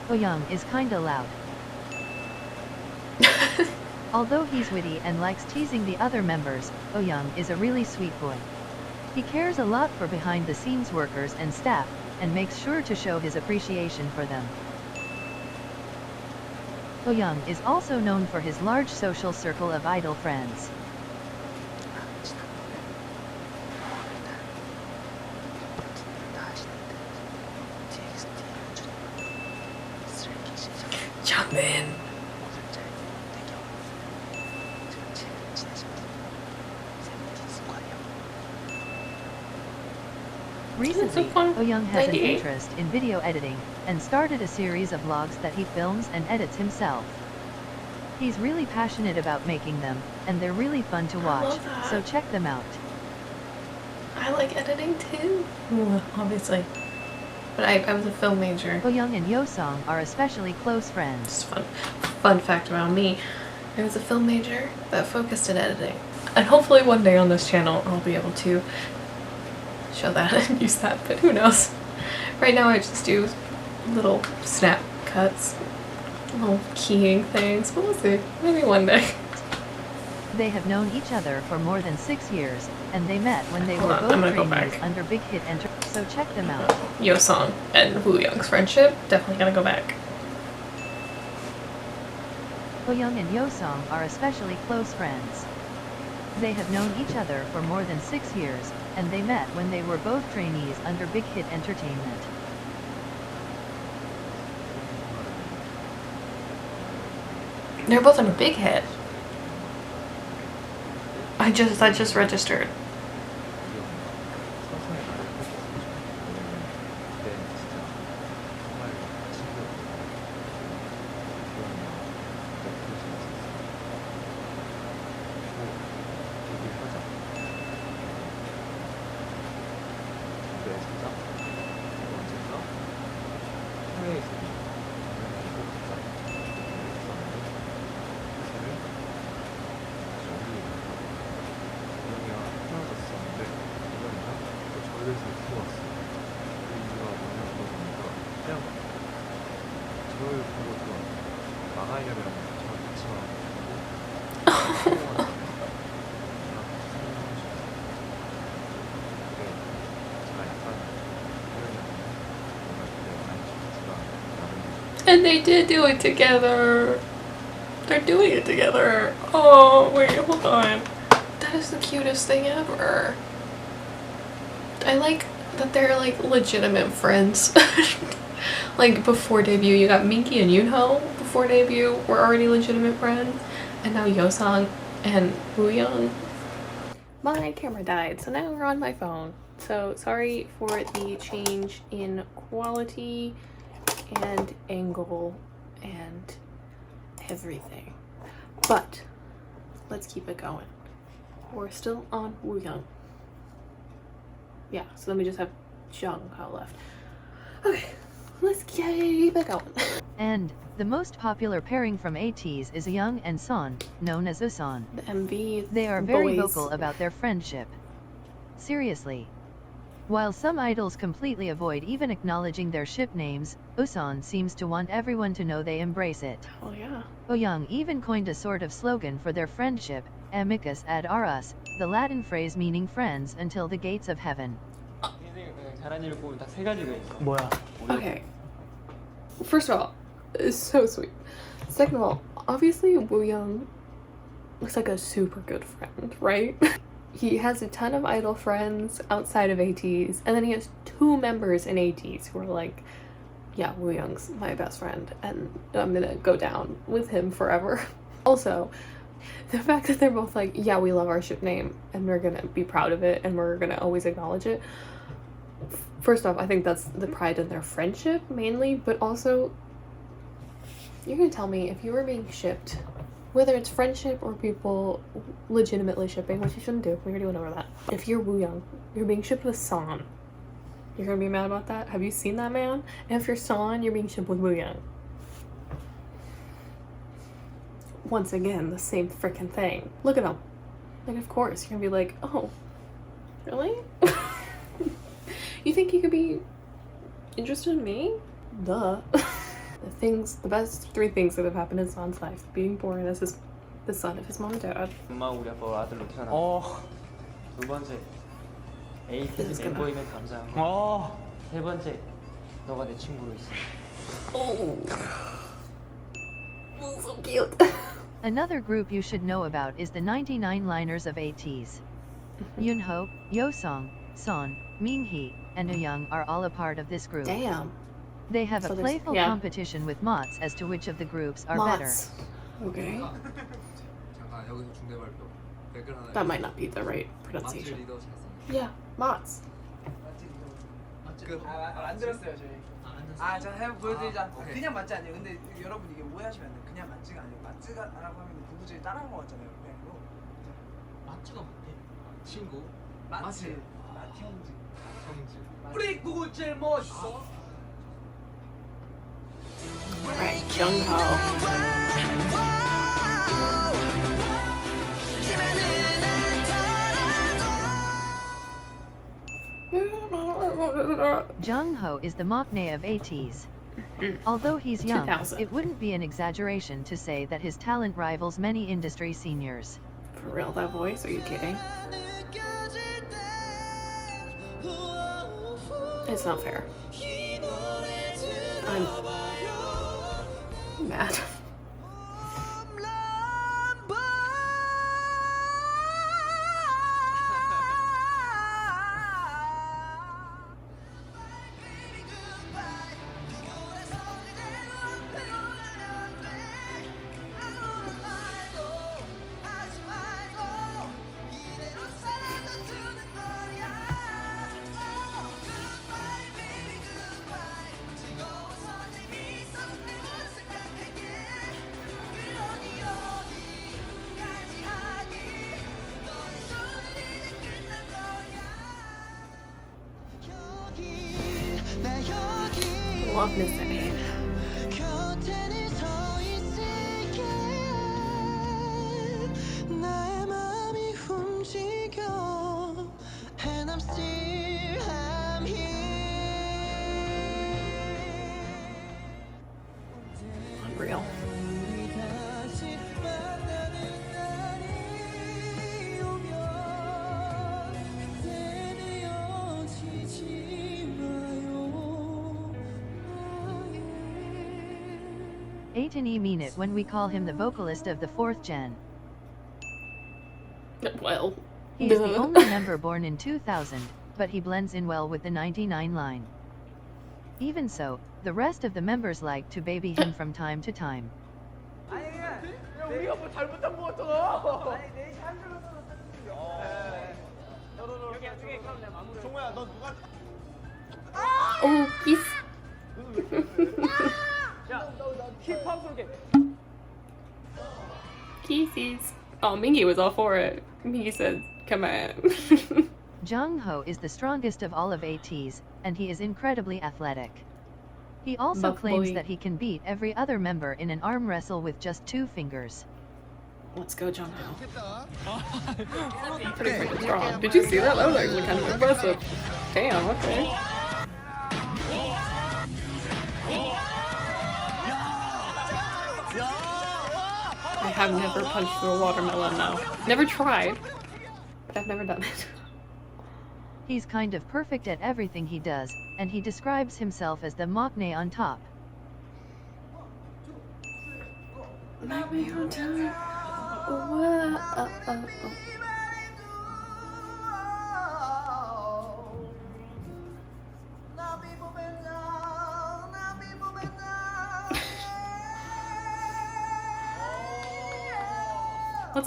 [SPEAKER 3] Yeosang is kinda loud. Although he's witty and likes teasing the other members, Yeosang is a really sweet boy. He cares a lot for behind-the-scenes workers and staff, and makes sure to show his appreciation for them. Yeosang is also known for his large social circle of idol friends.
[SPEAKER 1] Youngmin.
[SPEAKER 3] Recently, Yeosang has an
[SPEAKER 1] 98.
[SPEAKER 3] interest in video editing, and started a series of vlogs that he films and edits himself. He's really passionate about making them, and they're really fun to watch,
[SPEAKER 1] love that.
[SPEAKER 3] so check them out.
[SPEAKER 1] I like editing too. Obviously. But I was a film major.
[SPEAKER 3] Yeosang and Yeosang are especially close friends.
[SPEAKER 1] Just fun fact about me. I was a film major that focused in editing. And hopefully one day on this channel I'll be able to show that and use that, but who knows. Right now I just do little snap cuts, little keying things, but we'll see. Maybe one day.
[SPEAKER 3] They have known each other for more than 6 years, and they met when they
[SPEAKER 1] Hold
[SPEAKER 3] were
[SPEAKER 1] on,
[SPEAKER 3] both
[SPEAKER 1] I'm gonna go
[SPEAKER 3] trainees
[SPEAKER 1] back.
[SPEAKER 3] under Big Hit so check them out.
[SPEAKER 1] Yeosang and Wooyoung's friendship, definitely gonna go back.
[SPEAKER 3] Yeosang and Yeosang are especially close friends. They have known each other for more than 6 years, and they met when they were both trainees under Big Hit Entertainment.
[SPEAKER 1] They're both in a Big Hit. I just registered. And they did do it together. They're doing it together. Oh, wait, hold on. That is the cutest thing ever. I like that they're legitimate friends. Before debut, you got Minky and Yoonho before debut were already legitimate friends. And now Yeosang and Wooyoung. My camera died, so now we're on my phone. So sorry for the change in quality and angle and everything, but let's keep it going. We're still on Wooyoung. Yeah, so then we just have Jung Hao left. Okay, Let's keep it going.
[SPEAKER 3] And the most popular pairing from ateez is Yeosang and Son, known as Yeosang.
[SPEAKER 1] The MV
[SPEAKER 3] They are very
[SPEAKER 1] boys.
[SPEAKER 3] vocal about their friendship. Seriously. While some idols completely avoid even acknowledging their ship names, Yeosang seems to want everyone to know they embrace it.
[SPEAKER 1] Oh yeah.
[SPEAKER 3] Yeosang even coined a sort of slogan for their friendship, amicus ad auras, the Latin phrase meaning friends until the gates of heaven.
[SPEAKER 5] 잘한 일을 보면 딱 세 가지가 있어.
[SPEAKER 11] 뭐야?
[SPEAKER 1] Okay. First of all, it's so sweet. Second of all, obviously Wooyoung looks like a super good friend, right? He has a ton of idol friends outside of ateez, and then he has 2 members in ateez who are like, yeah, Wooyoung's my best friend, and I'm gonna go down with him forever. Also, the fact that they're both like, yeah, we love our ship name, and we're gonna be proud of it, and we're gonna always acknowledge it. First off, I think that's the pride in their friendship, mainly, but also, you're gonna tell me if you were being shipped, whether it's friendship or people legitimately shipping, which you shouldn't do, we already went over that. If you're Wooyoung, you're being shipped with Son, you're gonna be mad about that? Have you seen that man? And if you're Son, you're being shipped with Wooyoung. Once again, the same freaking thing. Look at them. Like, of course, you're gonna be like, oh, really? You think you could be interested in me? Duh. The best 3 things that have happened in Son's life: being born as the son of his mom and dad.
[SPEAKER 5] 엄마 우리 아빠 아들로 태어났고. 두 번째, 에이티즈 멤버임에 감사한 거. 세 번째, 너가 내 친구로 있어.
[SPEAKER 1] Oh, so cute.
[SPEAKER 3] Another group you should know about is the 99 liners of ateez. Yoonho, Yeosang, Son, Minghee, and Yeosang are all a part of this group.
[SPEAKER 1] Damn.
[SPEAKER 3] They have
[SPEAKER 1] So
[SPEAKER 3] a
[SPEAKER 1] there's-
[SPEAKER 3] playful
[SPEAKER 1] yeah.
[SPEAKER 3] competition with mots as to which of the groups are
[SPEAKER 1] Mots. Okay.
[SPEAKER 9] 잠깐 여기서 중대 발표. 댓글 하나.
[SPEAKER 1] That might not be the right
[SPEAKER 9] 마트
[SPEAKER 1] pronunciation.
[SPEAKER 9] 리더 잘생.
[SPEAKER 1] Yeah, mots.
[SPEAKER 14] 안 들었어요 저희. 아, 자 해보 보여드리자. 그냥 맞지 않아요. 근데 여러분 이게 오해하시면 안 돼요. 그냥 맞지가 아니에요. 맞지가라고 하면 구구절이 따라한 거 같잖아요. 그냥으로. 맞지가 맞대.
[SPEAKER 9] 친구.
[SPEAKER 14] 맞지. 형지.
[SPEAKER 9] 형지.
[SPEAKER 14] 우리 구구절 멋있어.
[SPEAKER 1] Alright, Jungho.
[SPEAKER 3] Jungho is the maknae of ateez. Although he's young,
[SPEAKER 1] 2000.
[SPEAKER 3] it wouldn't be an exaggeration to say that his talent rivals many industry seniors.
[SPEAKER 1] For real, that voice? Are you kidding? It's not fair. I'm mad. Love this name. Unreal.
[SPEAKER 3] ETINI mean it when we call him the vocalist of the 4th gen.
[SPEAKER 1] Well,
[SPEAKER 3] He is the only member born in 2000, but he blends in well with the 99 line. Even so, the rest of the members like to baby him from time to time.
[SPEAKER 14] 우리가 뭐 잘못한 거 같잖아. 아니 내 샷으로 여기 나중에 그럼 내가 마무리. 종호야 너 누가?
[SPEAKER 1] Oh, he's.
[SPEAKER 14] 힙합스럽게.
[SPEAKER 1] Kisses. Oh, Mingy was all for it. Mingy said, come on.
[SPEAKER 3] Jungho is the strongest of all of ateez, and he is incredibly athletic. He also
[SPEAKER 1] Buff
[SPEAKER 3] claims
[SPEAKER 1] boy.
[SPEAKER 3] that he can beat every other member in an arm wrestle with just 2 fingers.
[SPEAKER 1] Let's go, Jungho. Pretty freaking strong. Did you see that? That was actually kind of impressive. Damn, okay. I have never punched through a watermelon, though. Never tried, but I've never done it.
[SPEAKER 3] He's kind of perfect at everything he does, and he describes himself as the maknae on top.
[SPEAKER 1] Maknae on top.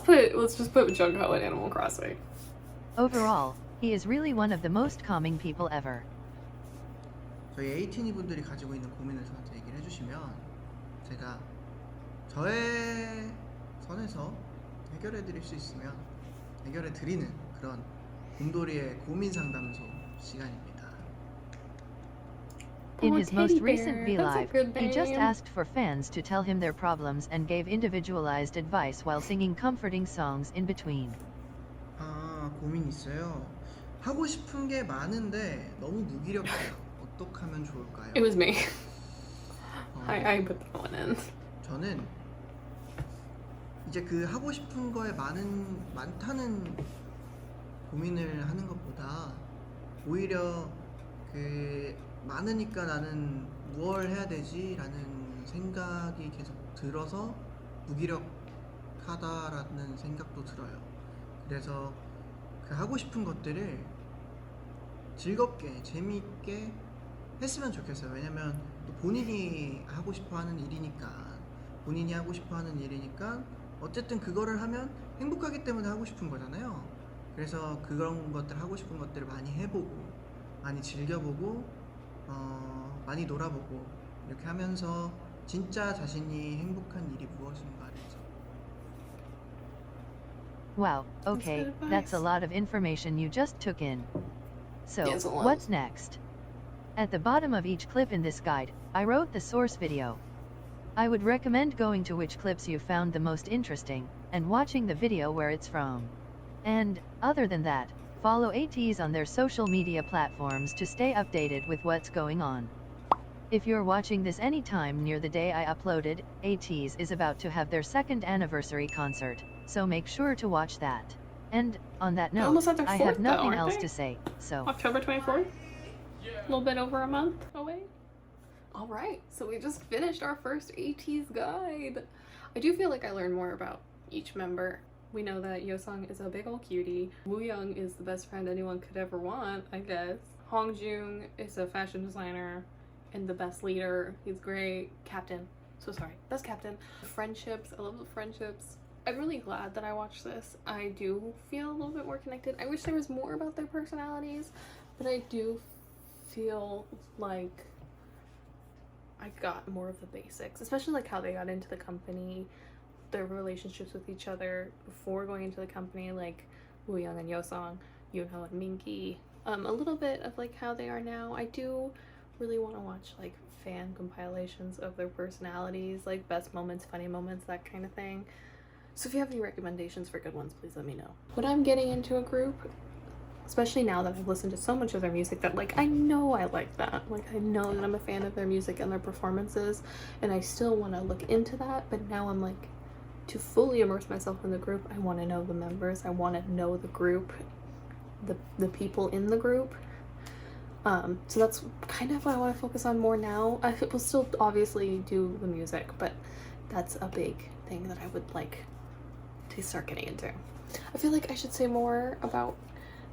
[SPEAKER 1] Let's just put Jungho in Animal Crossing.
[SPEAKER 3] Overall, he is really one of the most calming people ever.
[SPEAKER 15] 저희 에이티니 분들이 가지고 있는 고민을 저한테 얘기를 해주시면 제가 저의 선에서 해결해 드릴 수 있으면 해결해 드리는 그런 곰돌이의 고민 상담소 시간입니다.
[SPEAKER 3] In his most recent V-Live, he just asked for fans to tell him their problems and gave individualized advice while singing comforting songs in between.
[SPEAKER 15] 아, 고민 있어요. 하고 싶은 게 많은데 너무 무기력해요. 어떻게 하면 좋을까요?
[SPEAKER 1] It was me. I put that one in.
[SPEAKER 15] 저는 이제 그 하고 싶은 거에 많다는 고민을 하는 것보다 오히려 그 많으니까 나는 무얼 해야 되지? 라는 생각이 계속 들어서 무기력하다라는 생각도 들어요. 그래서 그 하고 싶은 것들을 즐겁게 재미있게 했으면 좋겠어요. 왜냐면 또 본인이 하고 싶어 하는 일이니까 어쨌든 그거를 하면 행복하기 때문에 하고 싶은 거잖아요. 그래서 그런 것들 하고 싶은 것들을 많이 해보고 많이 즐겨보고 많이 놀아보고 이렇게 하면서 진짜 자신이 행복한 일이 무엇인가 알죠.
[SPEAKER 3] Wow, okay, that's a lot of information you just took in. So,
[SPEAKER 1] Yes, a lot.
[SPEAKER 3] what's next? At the bottom of each clip in this guide, I wrote the source video. I would recommend going to which clips you found the most interesting, and watching the video where it's from. And, other than that, follow ateez on their social media platforms to stay updated with what's going on. If you're watching this anytime near the day I uploaded, ateez is about to have their 2nd anniversary concert, so make sure to watch that. And, on that note,
[SPEAKER 1] Almost at their
[SPEAKER 3] I
[SPEAKER 1] 4th
[SPEAKER 3] have nothing
[SPEAKER 1] though, aren't
[SPEAKER 3] else
[SPEAKER 1] they?
[SPEAKER 3] to say, so...
[SPEAKER 1] October 24th? A little bit over a month away. Alright, so we just finished our first ateez guide. I do feel like I learned more about each member. We know that Yeosang is a big ol' cutie. Wooyoung is the best friend anyone could ever want, I guess. Hongjoong is a fashion designer and the best leader. He's great. Captain. So sorry. Best captain. Friendships. I love the friendships. I'm really glad that I watched this. I do feel a little bit more connected. I wish there was more about their personalities, but I do feel like I got more of the basics, especially like how they got into the company, their relationships with each other before going into the company, like Wooyoung and Yeosang, Yoonho and Minky, a little bit of like how they are now. I do really want to watch like fan compilations of their personalities, like best moments, funny moments, that kind of thing. So if you have any recommendations for good ones, please let me know. When I'm getting into a group, especially now that I've listened to so much of their music, that like I know I like that, like I know that I'm a fan of their music and their performances, and I still want to look into that, but now I'm like, to fully immerse myself in the group, I want to know the members, I want to know the group, the people in the group. So that's kind of what I want to focus on more now. I will still obviously do the music, but that's a big thing that I would like to start getting into. I feel like I should say more about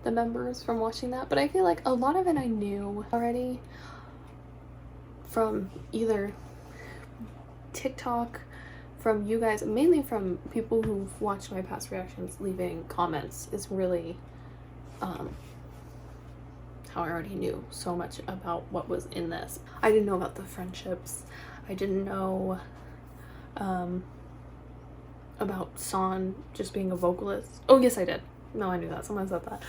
[SPEAKER 1] the members from watching that, but I feel like a lot of it I knew already from either TikTok, from you guys, mainly from people who've watched my past reactions, leaving comments is really how I already knew so much about what was in this. I didn't know about the friendships. I didn't know about Son just being a vocalist. Oh yes, I did. No, I knew that. Someone said that.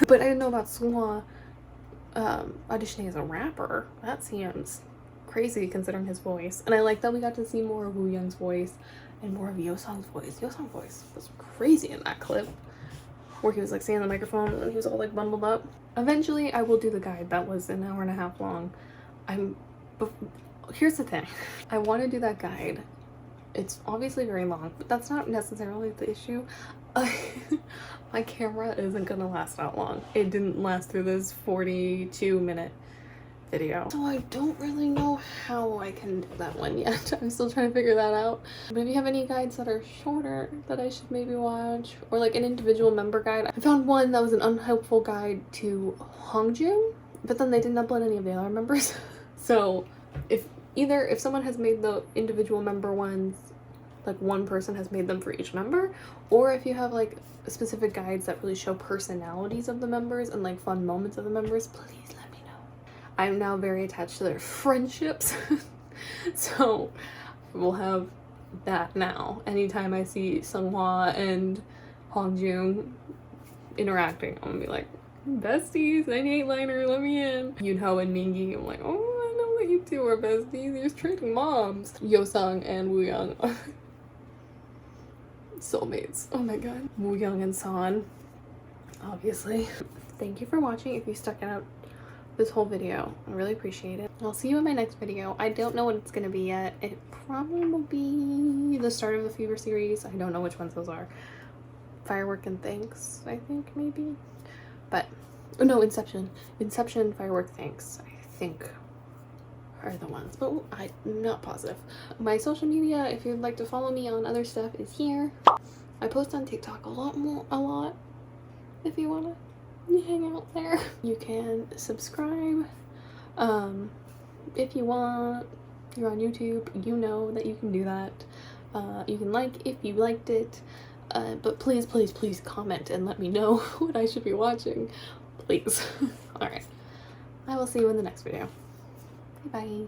[SPEAKER 1] But I didn't know about Sunghwa auditioning as a rapper. That seems crazy considering his voice. And I like that we got to see more of Woo Young's voice and more of Yeosang's voice. Yeosang's voice was crazy in that clip where he was like saying the microphone and he was all like bundled up. Eventually I will do the guide. That was an hour and a half long. Here's the thing. I want to do that guide. It's obviously very long, but that's not necessarily the issue. My camera isn't gonna last that long. It didn't last through this 42-minute video. So I don't really know how I can do that one yet. I'm still trying to figure that out. But if you have any guides that are shorter that I should maybe watch, or like an individual member guide. I found one that was an unhelpful guide to Hongjun, but then they didn't upload any of the other members. So if someone has made the individual member ones, like one person has made them for each member, or if you have like specific guides that really show personalities of the members and like fun moments of the members, please let me know. I'm now very attached to their friendships. So we'll have that now. Anytime I see Seonghwa and Hongjun interacting, I'm gonna be like, besties, 98-liner, let me in. Yoonho and Mingi, I'm like, oh, I know that you two are besties. You're trading moms. Yeosang and Woo Young are soulmates. Oh my god. Woo Young and San, obviously. Thank you for watching. If you stuck it out this whole video, I really appreciate it. I'll see you in my next video. I don't know what it's gonna be yet. It probably will be the start of the Fever series. I don't know which ones those are. Firework and Thanks, I think, maybe. But oh no, Inception, Firework, Thanks, I think are the ones, but I'm not positive. My social media, if you'd like to follow me on other stuff, is here. I post on TikTok a lot if you want to hang out there. You can subscribe if you want. You're on YouTube, you know that you can do that. You can like if you liked it, but please comment and let me know what I should be watching, please. All right, I will see you in the next video. Bye.